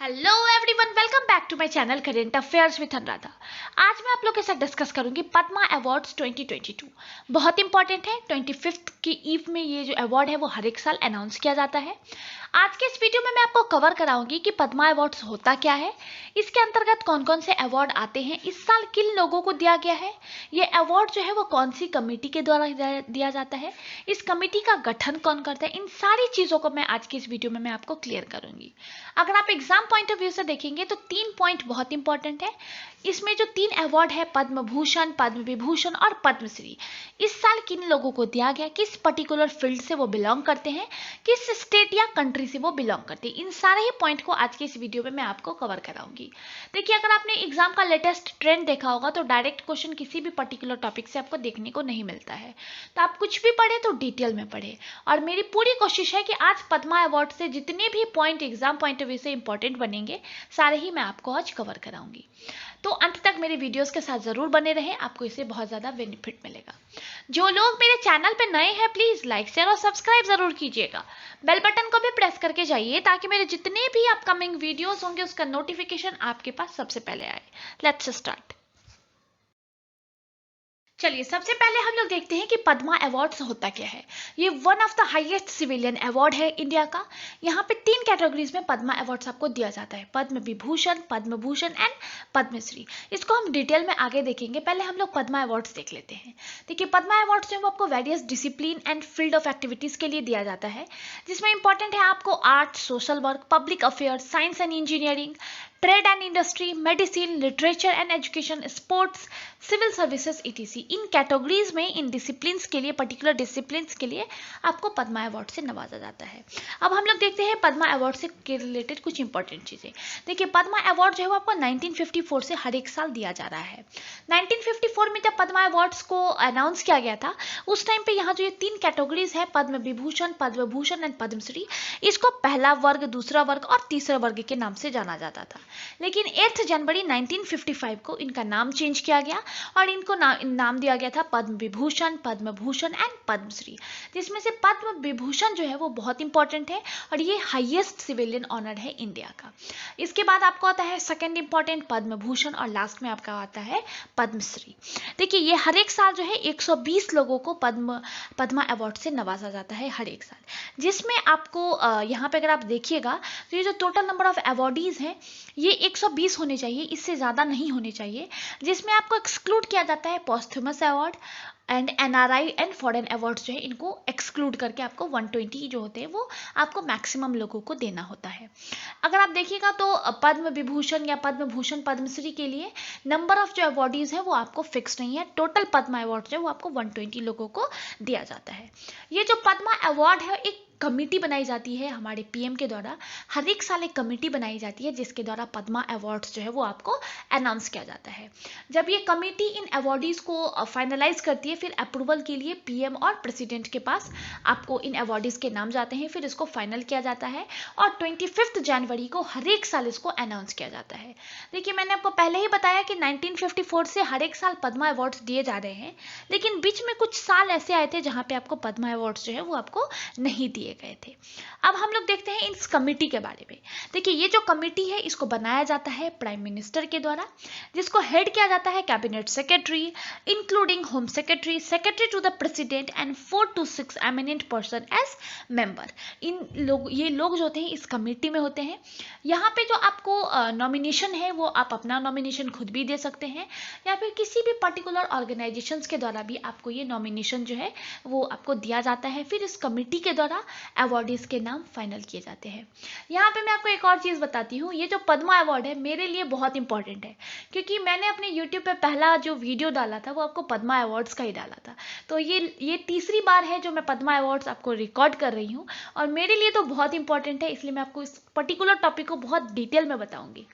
Hello everyone, welcome back to my channel current affairs with Anuradha. आज मैं आप लोग के साथ डिस्कस करूंगी पद्मा अवार्ड्स 2022। बहुत इंपॉर्टेंट है। 25th की ईव में ये जो अवार्ड है वो हर एक साल अनाउंस किया जाता है। आज के इस वीडियो में मैं आपको कवर कराऊंगी कि पद्मा अवार्ड्स होता क्या है, इसके अंतर्गत कौन कौन से अवार्ड आते हैं, इस साल किन लोगों को दिया गया है, ये अवार्ड जो है वो कौन सी कमेटी के द्वारा दिया जाता है, इस कमेटी का गठन कौन करता है, इन सारी चीज़ों को मैं आज की इस वीडियो में मैं आपको क्लियर करूंगी। अगर आप एग्जाम पॉइंट ऑफ व्यू से देखेंगे तो 3 पॉइंट बहुत इंपॉर्टेंट है। इसमें जो 3 अवार्ड है, पद्म भूषण, पद्म विभूषण और पद्मश्री, इस साल किन लोगों को दिया गया, किस पर्टिकुलर फील्ड से वो बिलोंग करते हैं, किस स्टेट या कंट्री से वो बिलोंग करते हैं, इन सारे ही पॉइंट को आज के इस वीडियो में मैं आपको कवर कराऊंगी। देखिए, अगर आपने एग्जाम का लेटेस्ट ट्रेंड देखा होगा तो डायरेक्ट क्वेश्चन किसी भी पर्टिकुलर टॉपिक से आपको देखने को नहीं मिलता है। तो आप कुछ भी पढ़े तो डिटेल में पढ़े, और मेरी पूरी कोशिश है कि आज पद्मा अवार्ड से जितने भी point exam point of view से इंपॉर्टेंट बनेंगे सारे ही मैं आपको आज कवर कराऊंगी। तो अंत तक मेरे वीडियोस के साथ जरूर बने रहें, आपको इससे बहुत ज्यादा बेनिफिट मिलेगा। जो लोग मेरे चैनल पे नए हैं प्लीज लाइक शेयर और सब्सक्राइब जरूर कीजिएगा। बेल बटन को भी प्रेस करके जाइए ताकि मेरे जितने भी अपकमिंग वीडियोस होंगे उसका नोटिफिकेशन आपके पास सबसे पहले आए। Let's start. चलिए, सबसे पहले हम लोग देखते हैं कि पद्मा अवार्ड्स होता क्या है। ये one of the highest civilian award है इंडिया का। यहाँ पे 3 कैटेगरीज में पद्मा अवार्ड्स आपको दिया जाता है, पद्म विभूषण, पद्म भूषण एंड पद्मश्री। इसको हम डिटेल में आगे देखेंगे, पहले हम लोग पद्मा अवार्ड्स देख लेते हैं। देखिए, पद्मा अवार्ड्स जो है वो आपको various discipline and field of activities के लिए दिया जाता है, जिसमें इंपॉर्टेंट है आपको art, social work, public affairs, science and engineering, trade and industry, medicine, literature and education, sports, civil services ETC. इन कैटेगरीज में, इन डिसिप्लिन्स के लिए, पर्टिकुलर डिसिप्लिन्स के लिए आपको पद्मा अवार्ड से नवाजा जाता है। अब हम लोग देखते हैं पद्मा अवार्ड से रिलेटेड कुछ इंपॉर्टेंट चीजें। देखिए, पद्मा अवार्ड जो है वो आपको 1954 से हर एक साल दिया जा रहा है। 1954 में जब पद्मा अवार्ड्स को अनाउंस किया गया था, उस टाइम पे यहाँ जो ये 3 कैटेगरीज है, पद्म विभूषण, पद्म भूषण एंड पद्मश्री, इसको पहला वर्ग, दूसरा वर्ग और तीसरा वर्ग के नाम से जाना जाता था। लेकिन 8 जनवरी 1955 को इनका नाम चेंज किया गया और इनको नाम दिया गया था पद्म विभूषण, पद्म भूषण एंड पद्मश्री, जिसमें से पद्म विभूषण जो है वो बहुत इंपॉर्टेंट है और ये हाईएस्ट सिविलियन ऑनर है इंडिया का। इसके बाद आपको आता है सेकंड इंपॉर्टेंट पद्म भूषण और लास्ट में आपका आता है पद्मश्री। देखिए, ये हर एक साल जो है 120 लोगों को पद्मा अवार्ड से नवाजा जाता है हर एक साल, जिसमें आपको यहाँ पे अगर आप देखिएगा तो ये जो टोटल नंबर ऑफ अवार्डीज हैं ये 120 होने चाहिए, इससे ज़्यादा नहीं होने चाहिए, जिसमें आपको एक्सक्लूड किया जाता है posthumous award and NRI and foreign awards जो है इनको एक्सक्लूड करके आपको 120 जो होते हैं वो आपको मैक्सिमम लोगों को देना होता है। अगर आप देखिएगा तो पद्म विभूषण या पद्म भूषण, पद्मश्री के लिए नंबर ऑफ जो अवार्डीज है वो आपको फिक्स नहीं है। टोटल पद्मा अवार्ड जो है वो आपको 120 लोगों को दिया जाता है। ये जो पद्मा अवार्ड है एक कमेटी बनाई जाती है हमारे पीएम के द्वारा। हर एक साल एक कमेटी बनाई जाती है जिसके द्वारा पद्मा अवार्ड्स जो है वो आपको अनाउंस किया जाता है। जब ये कमेटी इन अवार्डीज को फाइनलाइज करती है, फिर अप्रूवल के लिए पीएम और प्रेसिडेंट के पास आपको इन अवार्डीज के नाम जाते हैं, फिर इसको फाइनल किया जाता है और 25 जनवरी को हर एक साल इसको अनाउंस किया जाता है। देखिए, मैंने आपको पहले ही बताया कि 1954 से हर एक साल पद्मा अवार्ड्स दिए जा रहे हैं, लेकिन बीच में कुछ साल ऐसे आए थे जहां पे आपको पद्मा अवार्ड्स जो है वो आपको नहीं दिए गए थे। अब हम लोग देखते हैं इस कमेटी के बारे में। देखिए, ये जो कमेटी है इसको बनाया जाता है प्राइम मिनिस्टर के द्वारा, जिसको हेड किया जाता है cabinet secretary including home secretary, secretary to the president and 4 to 6 eminent person as member. ये लोग जो होते हैं इस कमेटी में होते हैं। यहाँ पे जो आपको नॉमिनेशन है वो आप अपना नॉमिनेशन खुद भी दे सकते हैं या फिर किसी भी पर्टिकुलर ऑर्गेनाइजेशंस के द्वारा भी आपको ये नॉमिनेशन जो है वो आपको दिया जाता है। फिर इस कमेटी के द्वारा अवार्डीज के नाम फाइनल किए जाते हैं। यहाँ पे मैं आपको एक और चीज़ बताती हूँ, ये जो पद्मा अवार्ड है मेरे लिए बहुत इंपॉर्टेंट है, क्योंकि मैंने अपने यूट्यूब पे पहला जो वीडियो डाला था वो आपको पद्मा अवार्ड्स का ही डाला था। तो ये तीसरी बार है जो मैं पद्मा अवार्ड्स आपको रिकॉर्ड कर रही हूँ और मेरे लिए तो बहुत इंपॉर्टेंट है, इसलिए मैं आपको इस पर्टिकुलर टॉपिक को बहुत डिटेल में बताऊंगी।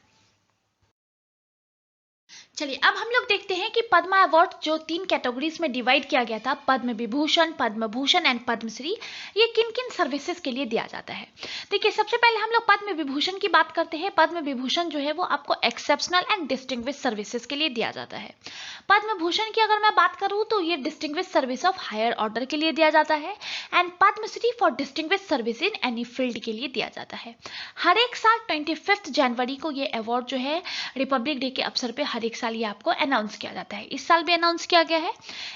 चलिए अब हम लोग देखते हैं कि पद्मा अवार्ड जो 3 कैटेगरीज में डिवाइड किया गया था, पद्म विभूषण, पद्म भूषण एंड पद्मश्री, ये किन किन सर्विसेज के लिए दिया जाता है। देखिए सबसे पहले हम लोग पद्म विभूषण की बात करते हैं। पद्म विभूषण जो है वो आपको एक्सेप्शनल एंड डिस्टिंग्विश सर्विसेज के लिए दिया जाता है। पद्म भूषण की अगर मैं बात करूं तो ये distinguish service of higher order के लिए दिया जाता है। And Padmashri for distinguish service in any field के लिए दिया जाता है। हर एक साल 25 जनवरी को ये अवार्ड जो है रिपब्लिक डे के अवसर पे हर एक साल ये आपको अनाउंस किया जाता है। इस साल भी अनाउंस किया गया है।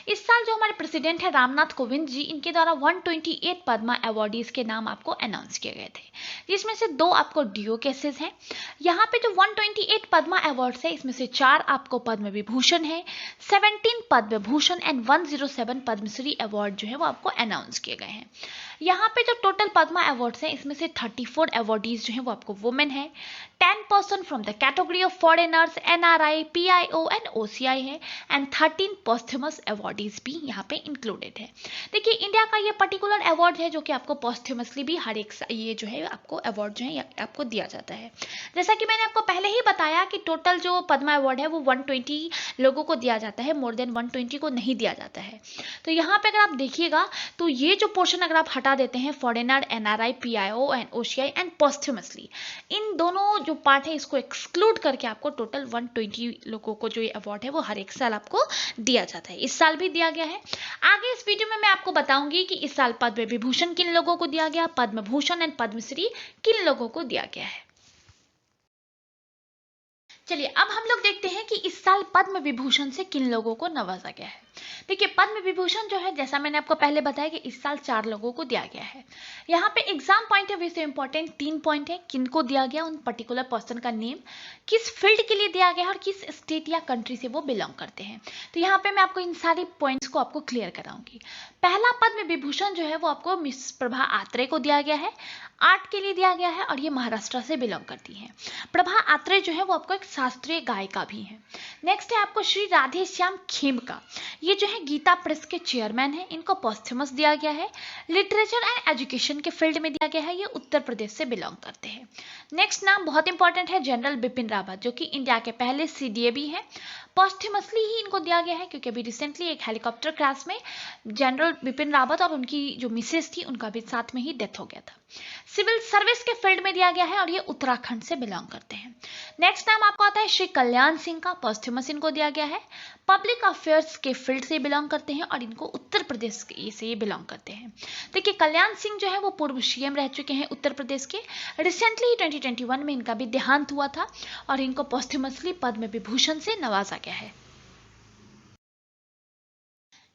इस साल जो हमारे प्रेसिडेंट है रामनाथ कोविंद जी, इनके द्वारा 128 पद्मा अवार्डीज के नाम आपको अनाउंस किए गए थे, जिसमें से 2 आपको डीओ केसेस हैं। यहाँ पे जो 128 पद्मा अवार्ड्स है, इसमें से 4 आपको पद्म विभूषण है, 17 पद्म भूषण एंड 107 पद्मश्री अवार्ड जो है वो आपको अनाउंस किए गए हैं। यहाँ पे जो टोटल पद्मा अवार्ड्स हैं, इसमें से 34 अवार्डीज जो हैं वो आपको वुमेन है, 10% from the category of foreigners, NRI, PIO and OCI है, एंड 13 पोस्थ्यूमस अवार्डीज भी यहाँ पे इंक्लूडेड है। देखिए इंडिया का ये पर्टिकुलर अवार्ड है जो कि आपको पोस्थ्यूमसली भी हर एक ये जो है आपको अवार्ड जो है आपको दिया जाता है। जैसा कि मैंने आपको पहले ही बताया कि टोटल जो पद्मा अवार्ड है वो 120 लोगों को दिया जाता है, मोर देन 120 को नहीं दिया जाता है। तो यहाँ पे अगर आप देखिएगा तो ये जो पोर्शन अगर आप हटा देते हैं, foreigner, NRI, PIO and OCI and posthumously, इन दोनों जो पार्ट है इसको एक्सक्लूड करके आपको टोटल 120 लोगों को जो ये अवार्ड है वो हर एक साल आपको दिया जाता है। इस साल भी दिया गया है। आगे इस वीडियो में मैं आपको बताऊंगी कि इस साल पद्म विभूषण किन लोगों को दिया गया, पद्म भूषण एंड पद्मश्री किन लोगों को दिया गया है। चलिए अब हम लोग देखते हैं कि इस साल पद्म विभूषण से किन लोगों को नवाजा गया है। देखिए पद्म विभूषण जो है, जैसा मैंने आपको पहले बताया कि इस साल 4 लोगों को दिया गया है। यहाँ पे एग्जाम पॉइंट ऑफ व्यू से इंपॉर्टेंट 3 पॉइंट है, किनको दिया गया, उन पर्टिकुलर पर्सन का नेम, किस फील्ड के लिए दिया गया और किस स्टेट या कंट्री से वो बिलोंग करते हैं। तो यहाँ पे मैं आपको इन सारे पॉइंट्स को आपको क्लियर कराऊंगी। पहला पद्म विभूषण जो है वो आपको मिस प्रभा आत्रे को दिया गया है, आर्ट के लिए दिया गया है और ये महाराष्ट्र से बिलोंग करती हैं। प्रभा आत्रे जो है वो आपको एक शास्त्रीय गायिका भी है। नेक्स्ट है आपको श्री राधे श्याम खेमका, ये जो है गीता प्रेस के चेयरमैन है, इनको पोस्थ्यूमस दिया गया है। लिटरेचर एंड एजुकेशन के फील्ड में दिया गया है, ये उत्तर प्रदेश से बिलोंग करते हैं। नेक्स्ट नाम बहुत इंपॉर्टेंट है, जनरल बिपिन रावत, जो कि इंडिया के पहले सीडीए भी है। पोस्थ्यूमसली ही इनको दिया गया है क्योंकि अभी रिसेंटली एक हेलीकॉप्टर क्रैश में जनरल बिपिन रावत और उनकी जो मिसेस थी उनका भी साथ में ही डेथ हो गया था। सिविल सर्विस के फील्ड में दिया गया है और ये उत्तराखंड से बिलोंग करते हैं। नेक्स्ट नाम आपको आता है श्री कल्याण सिंह का, पोस्थ्यूमस इनको दिया गया है। पब्लिक अफेयर्स के फील्ड से बिलोंग करते हैं और इनको उत्तर प्रदेश से ये बिलोंग करते हैं। देखिए कल्याण सिंह जो है वो पूर्व सीएम रह चुके हैं उत्तर प्रदेश के। रिसेंटली 2021 में इनका भी देहांत हुआ था और इनको पोस्थ्यूमसली पद्म विभूषण से नवाजा गया है।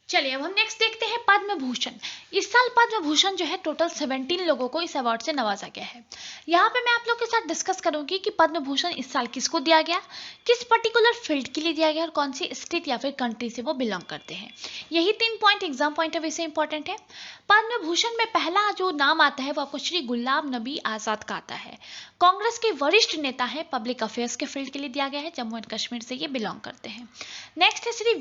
चलिए अब हम नेक्स्ट देखते हैं पद्म भूषण। इस साल पद्म भूषण जो है टोटल 17 लोगों को इस अवार्ड से नवाजा गया है। यहाँ पे मैं आप लोग के साथ डिस्कस करूंगी कि पद्म भूषण इस साल किसको दिया गया, किस पर्टिकुलर फील्ड के लिए दिया गया और कौन सी स्टेट या फिर कंट्री से वो बिलोंग करते हैं। यही 3 point exam point of view से इंपॉर्टेंट है। पद्म भूषण में पहला जो नाम आता है वो आपको श्री गुलाम नबी आजाद का आता है। कांग्रेस के वरिष्ठ नेता है, पब्लिक अफेयर्स के फील्ड के लिए दिया गया है, जम्मू एंड कश्मीर से ये बिलोंग करते हैं। नेक्स्ट है श्री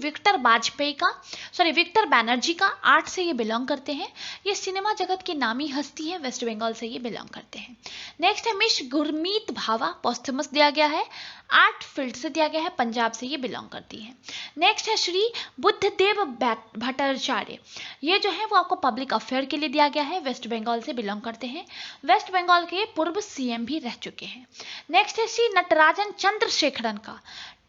विक्टर बैनर्जी का, आर्ट से ये बिलोंग करते हैं। ये सिनेमा जगत की नामी हस्ती है, वेस्ट बंगाल से ये बिलोंग करते हैं। नेक्स्ट है मिस गुरमीत भावा, पोस्थ्यूमस दिया गया है, आर्ट फील्ड से दिया गया है, पंजाब से ये बिलोंग करती है। नेक्स्ट है श्री बुद्धदेव भट्टाचार्य, ये जो है वो आपको पब्लिक अफेयर के लिए दिया गया है, वेस्ट बंगाल से बिलोंग करते हैं, वेस्ट बंगाल के पूर्व सीएम भी रह चुके हैं। नेक्स्ट है श्री नटराजन चंद्रशेखरन का,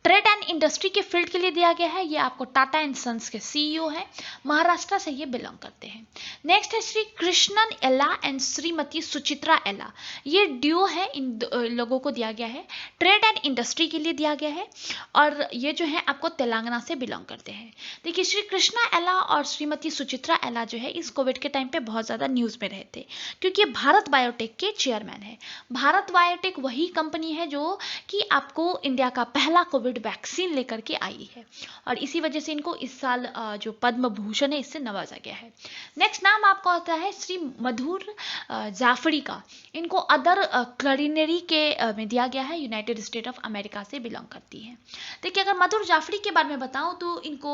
ट्रेड एंड इंडस्ट्री के फील्ड के लिए दिया गया है, ये आपको टाटा एंड सन्स के सीईओ हैं, महाराष्ट्र से ये बिलोंग करते हैं। नेक्स्ट है श्री कृष्णन एला एंड श्रीमती सुचित्रा एला, ये ड्यू है, इन लोगों को दिया गया है, ट्रेड एंड इंडस्ट्री के लिए दिया गया है और ये जो है आपको तेलंगाना से बिलोंग करते हैं। देखिए श्री कृष्णा एला और श्रीमती सुचित्रा एला जो है इस कोविड के टाइम पे बहुत ज़्यादा न्यूज़ में रहे थे क्योंकि भारत बायोटेक के चेयरमैन है। भारत बायोटेक वही कंपनी है जो कि आपको इंडिया का पहला कोविड वैक्सीन लेकर के आई है और इसी वजह से इनको इस साल जो पद्म भूषण है इससे नवाजा गया है। नेक्स्ट नाम आपको आता है श्री मधुर जाफरी का, इनको अदर क्लरिनरी के में दिया गया है, United United state of America से बिलोंग करती है। देखिए, अगर मधुर जाफरी के बारे में बताऊं तो इनको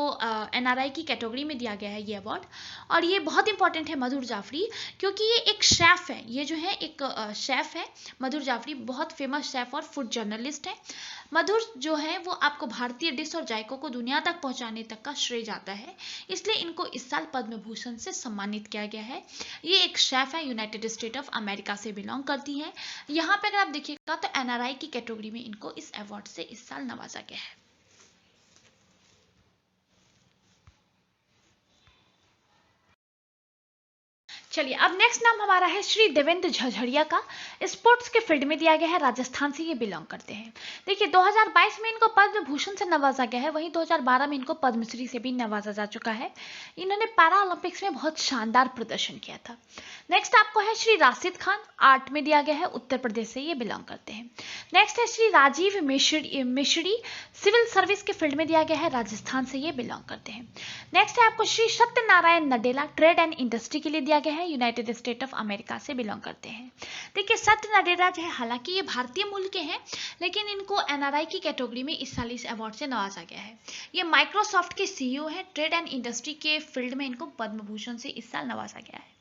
NRI की कैटेगरी में दिया गया है ये अवार्ड। और ये बहुत इंपॉर्टेंट है मधुर जाफरी, क्योंकि ये एक शेफ है। ये जो है एक शेफ है। मधुर जाफरी बहुत फेमस शेफ और फूड जर्नलिस्ट है। मधुर जो है वो आपको भारतीय डिश और जायकों को दुनिया तक पहुंचाने तक का श्रेय जाता है, इसलिए इनको इस साल पद्म भूषण से सम्मानित किया गया है। ये एक शेफ है, यूनाइटेड स्टेट ऑफ अमेरिका से बिलोंग करती है। यहाँ पे अगर आप देखिएगा तो NRI की कैटेगरी में इनको इस अवार्ड से इस साल नवाजा गया है। चलिए, अब नेक्स्ट नाम हमारा है श्री देवेंद्र झझड़िया का। स्पोर्ट्स के फील्ड में दिया गया है, राजस्थान से ये बिलोंग करते हैं। देखिए, 2022 में इनको पद्म भूषण से नवाजा गया है, वहीं 2012 में इनको पद्मश्री से भी नवाजा जा चुका है। इन्होंने पैरा ओलंपिक्स में बहुत शानदार प्रदर्शन किया था। नेक्स्ट आपको है श्री राशिद खान, आर्ट में दिया गया है, उत्तर प्रदेश से ये बिलोंग करते हैं। नेक्स्ट है श्री राजीव मिश्री, सिविल सर्विस के फील्ड में दिया गया है, राजस्थान से ये बिलोंग करते हैं। नेक्स्ट है आपको Shri Satyanarayan Nadella, trade and industry के लिए दिया गया है, यूनाइटेड स्टेट ऑफ अमेरिका से बिलोंग करते हैं। देखिए, सत्य नडेला जो है, हालांकि ये भारतीय मूल के हैं, लेकिन इनको NRI की कैटेगरी में इस साल इस अवार्ड से नवाजा गया है। ये माइक्रोसॉफ्ट के CEO है। ट्रेड एंड इंडस्ट्री के फील्ड में इनको पद्म भूषण से इस साल नवाजा गया है।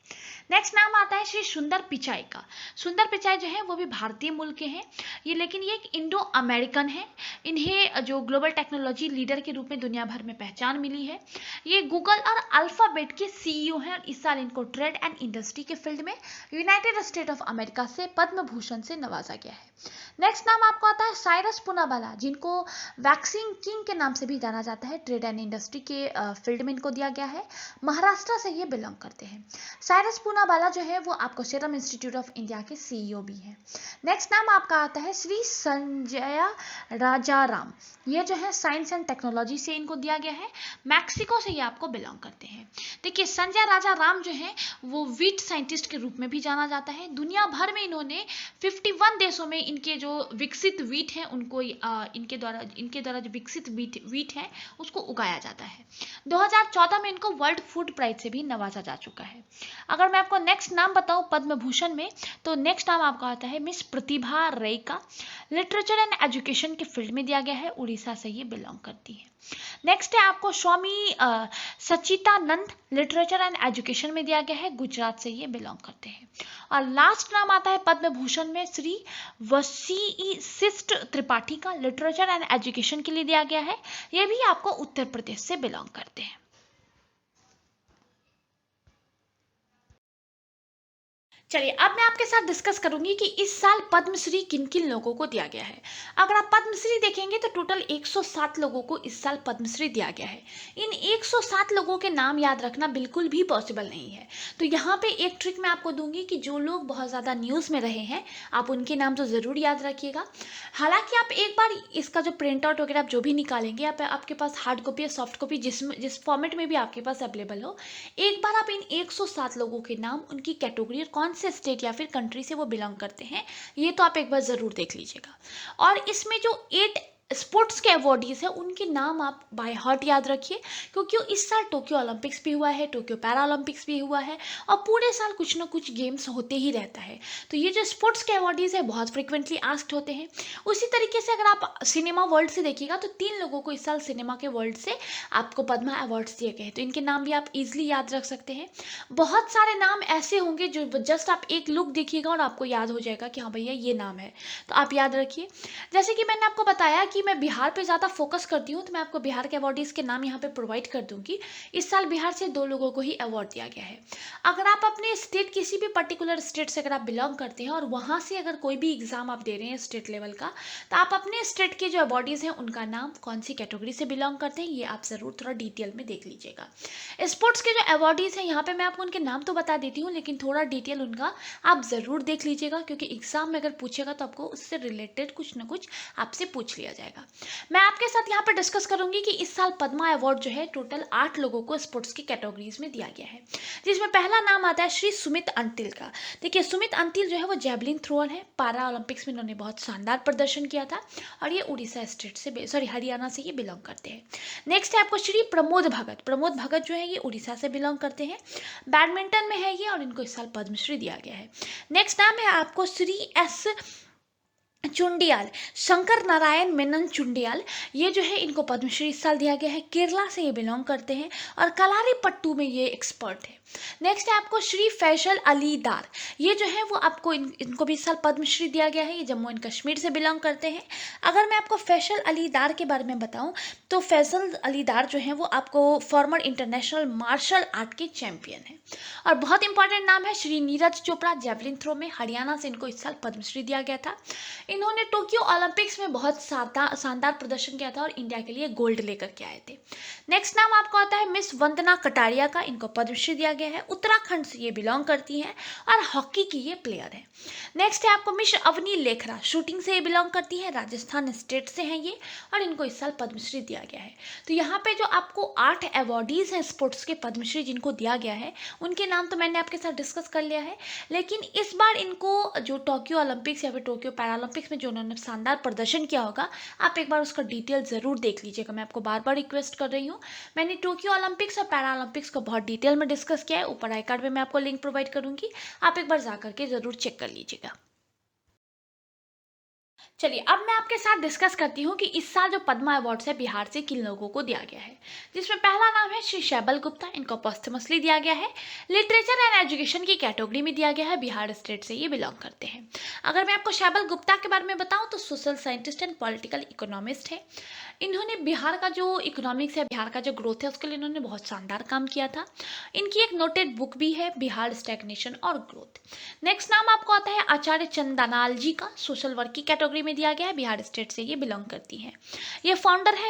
नेक्स्ट नाम आता है श्री सुंदर पिचाई का। सुंदर पिचाई जो है वो भी भारतीय मूल के हैं, लेकिन ये एक इंडो अमेरिकन है। इन्हें जो ग्लोबल टेक्नोलॉजी लीडर के रूप में दुनिया भर में पहचान मिली है। ये गूगल और अल्फाबेट के CEO हैं और इस साल इनको ट्रेड एंड इंडस्ट्री के फील्ड में यूनाइटेड स्टेट ऑफ अमेरिका से पद्म भूषण से नवाजा गया है। नेक्स्ट नाम आपको आता है साइरस पूनावाला, जिनको वैक्सीन किंग के नाम से भी जाना जाता है। ट्रेड एंड इंडस्ट्री के फील्ड में इनको दिया गया है, महाराष्ट्र से ये बिलोंग करते हैं। साइरस पूनावाला जो है वो आपको सीरम इंस्टीट्यूट ऑफ इंडिया के CEO भी हैं। नेक्स्ट नाम आपका आता है श्री संजय राजाराम। ये जो है साइंस एंड टेक्नोलॉजी से इनको दिया गया है, मैक्सिको से ये आपको बिलोंग करते हैं। देखिए, संजय राजाराम जो है वो वीट साइंटिस्ट के रूप में भी जाना जाता है। दुनिया भर में इन्होंने 51 देशों में इनके जो विकसित वीट हैं उनको इनके द्वारा जो विकसित वीट है उसको उगाया जाता है। 2014 में इनको वर्ल्ड फूड प्राइज से भी नवाजा जा चुका है। अगर मैं आपको नेक्स्ट नाम बताऊं पद्म भूषण में, तो नेक्स्ट नाम आपका आता है मिस प्रतिभा रे का। लिटरेचर एंड एजुकेशन के फील्ड में दिया गया है, उड़ीसा से ये बिलोंग करती है। नेक्स्ट है आपको स्वामी सच्चिदानंद, लिटरेचर एंड एजुकेशन में दिया गया है, गुजरात से ये बिलोंग करते हैं। और लास्ट नाम आता है पद्म भूषण में श्री वशिष्ठ त्रिपाठी का। लिटरेचर एंड एजुकेशन के लिए दिया गया है, ये भी आपको उत्तर प्रदेश से बिलोंग करते हैं। चलिए, अब मैं आपके साथ डिस्कस करूंगी कि इस साल पद्मश्री किन किन लोगों को दिया गया है। अगर आप पद्मश्री देखेंगे तो टोटल 107 लोगों को इस साल पद्मश्री दिया गया है। इन 107 लोगों के नाम याद रखना बिल्कुल भी पॉसिबल नहीं है, तो यहाँ पे एक ट्रिक मैं आपको दूंगी कि जो लोग बहुत ज़्यादा न्यूज़ में रहे हैं आप उनके नाम तो ज़रूर याद रखिएगा। हालांकि आप एक बार इसका जो प्रिंट आउट वगैरह आप जो भी निकालेंगे, आपके पास हार्ड कॉपी या सॉफ्ट कॉपी जिस फॉर्मेट में भी आपके पास अवेलेबल हो, एक बार आप इन 107 लोगों के नाम, उनकी कैटेगरी और कौन से स्टेट या फिर कंट्री से वो बिलोंग करते हैं, ये तो आप एक बार ज़रूर देख लीजिएगा। और इसमें जो 8 स्पोर्ट्स के अवॉर्डीज है उनके नाम आप बाय हार्ट याद रखिए, क्योंकि इस साल टोक्यो ओलंपिक्स भी हुआ है, टोक्यो पैरा ओलंपिक्स भी हुआ है और पूरे साल कुछ ना कुछ गेम्स होते ही रहता है। तो ये जो स्पोर्ट्स के अवॉर्डीज है बहुत फ्रिक्वेंटली आस्क्ड होते हैं। उसी तरीके से अगर आप सिनेमा वर्ल्ड से देखिएगा तो 3 लोगों को इस साल सिनेमा के वर्ल्ड से आपको पद्मा अवार्ड्स दिए गए हैं, तो इनके नाम भी आप इजिली याद रख सकते हैं। बहुत सारे नाम ऐसे होंगे जो जस्ट आप एक लुक देखिएगा और आपको याद हो जाएगा कि हाँ भैया ये नाम है, तो आप याद रखिए। जैसे कि मैंने आपको बताया कि मैं बिहार पे ज़्यादा फोकस करती हूँ, तो मैं आपको बिहार के अवार्डीज़ के नाम यहाँ पे प्रोवाइड कर दूंगी। इस साल बिहार से 2 लोगों को ही अवार्ड दिया गया है। अगर आप अपने स्टेट, किसी भी पर्टिकुलर स्टेट से अगर आप बिलोंग करते हैं और वहाँ से अगर कोई भी एग्जाम आप दे रहे हैं स्टेट लेवल का, तो आप अपने स्टेट के जो अवार्डीज़ हैं उनका नाम, कौन सी कैटेगरी से बिलोंग करते हैं, ये आप ज़रूर थोड़ा डिटेल में देख लीजिएगा। स्पोर्ट्स के जो अवार्डीज़ हैं यहाँ पे मैं आपको उनके नाम तो बता देती हूँ, लेकिन थोड़ा डिटेल उनका आप ज़रूर देख लीजिएगा, क्योंकि एग्जाम में अगर पूछेगा तो आपको उससे रिलेटेड कुछ ना कुछ आपसे पूछ लिया जाएगा। मैं आपके साथ यहाँ पर डिस्कस करूंगी कि इस साल पद्मा अवार्ड जो है टोटल 8 लोगों को स्पोर्ट्स की कैटेगरीज में दिया गया है, जिसमें पहला नाम आता है श्री सुमित अंतिल का। देखिए, सुमित अंतिल जो है वो जैवलिन थ्रोअर है। पैरा ओलंपिक्स में इन्होंने बहुत शानदार प्रदर्शन किया था और ये उड़ीसा स्टेट से हरियाणा से ये बिलोंग करते हैं। नेक्स्ट है आपको श्री प्रमोद भगत। प्रमोद भगत जो है ये उड़ीसा से बिलोंग करते हैं, बैडमिंटन में है ये और इनको इस साल पद्मश्री दिया गया है। नेक्स्ट नाम है आपको श्री एस चुंडियाल, शंकर नारायण मेनन चुंडियाल, ये जो है इनको पद्मश्री इस साल दिया गया है। केरला से ये बिलोंग करते हैं और कलारी पट्टू में ये एक्सपर्ट है। नेक्स्ट है आपको श्री फैसल अली डार, ये जो है वो आपको इनको भी इस साल पद्मश्री दिया गया है। ये जम्मू एंड कश्मीर से बिलोंग करते हैं। अगर मैं आपको फैसल अली डार के बारे में बताऊं तो फैसल अली डार जो है वो आपको फॉर्मर इंटरनेशनल मार्शल आर्ट के चैंपियन है। और बहुत इंपॉर्टेंट नाम है श्री नीरज चोपड़ा, जेवलिन थ्रो में हरियाणा से इनको इस साल पद्मश्री दिया गया था। इन्होंने टोक्यो ओलंपिक्स में बहुत शानदार प्रदर्शन किया था और इंडिया के लिए गोल्ड लेकर के आए थे। नेक्स्ट नाम आपको आता है मिस वंदना कटारिया का, इनको पद्मश्री दिया गया है। उत्तराखंड से ये बिलोंग करती हैं और हॉकी की ये प्लेयर है। नेक्स्ट है आपको मिस अवनी लेखरा, शूटिंग से ये बिलोंग करती है, राजस्थान स्टेट से हैं ये और इनको इस साल पद्मश्री दिया गया है। तो यहाँ पे जो आपको 8 अवॉर्डीज हैं स्पोर्ट्स के पद्मश्री जिनको दिया गया है, उनके नाम तो मैंने आपके साथ डिस्कस कर लिया है। लेकिन इस बार इनको जो टोक्यो ओलंपिक्स या फिर टोक्यो पैरालंपिक्स में जो उन्होंने शानदार प्रदर्शन किया होगा, आप एक बार उसका डिटेल ज़रूर देख लीजिएगा। मैं आपको बार बार रिक्वेस्ट कर रही हूँ। मैंने टोक्यो ओलंपिक्स और पैरालंपिक्स को बहुत डिटेल में डिस्कस किया है। ऊपर आई कार्ड में मैं आपको लिंक प्रोवाइड करूँगी, आप एक बार जा करके ज़रूर चेक कर लीजिएगा। चलिए अब मैं आपके साथ डिस्कस करती हूँ कि इस साल जो पद्मा अवार्ड्स है बिहार से किन लोगों को दिया गया है, जिसमें पहला नाम है श्री शैबल गुप्ता, इनको पोस्टमसली दिया गया है। लिटरेचर एंड एजुकेशन की कैटेगरी में दिया गया है, बिहार स्टेट से ये बिलोंग करते हैं। अगर मैं आपको शैबल गुप्ता के बारे में बताऊँ तो social scientist and political economist है। इन्होंने बिहार का जो इकोनॉमिक्स है, बिहार का जो ग्रोथ है, उसके लिए इन्होंने बहुत शानदार काम किया था। इनकी एक नोटेड बुक भी है, बिहार स्टैग्नेशन और ग्रोथ। नेक्स्ट नाम आपको आता है आचार्य चंदनाल जी का, सोशल वर्क की कैटेगरी में दिया गया है, बिहार स्टेट से ये बिलोंग करती हैं। ये फाउंडर है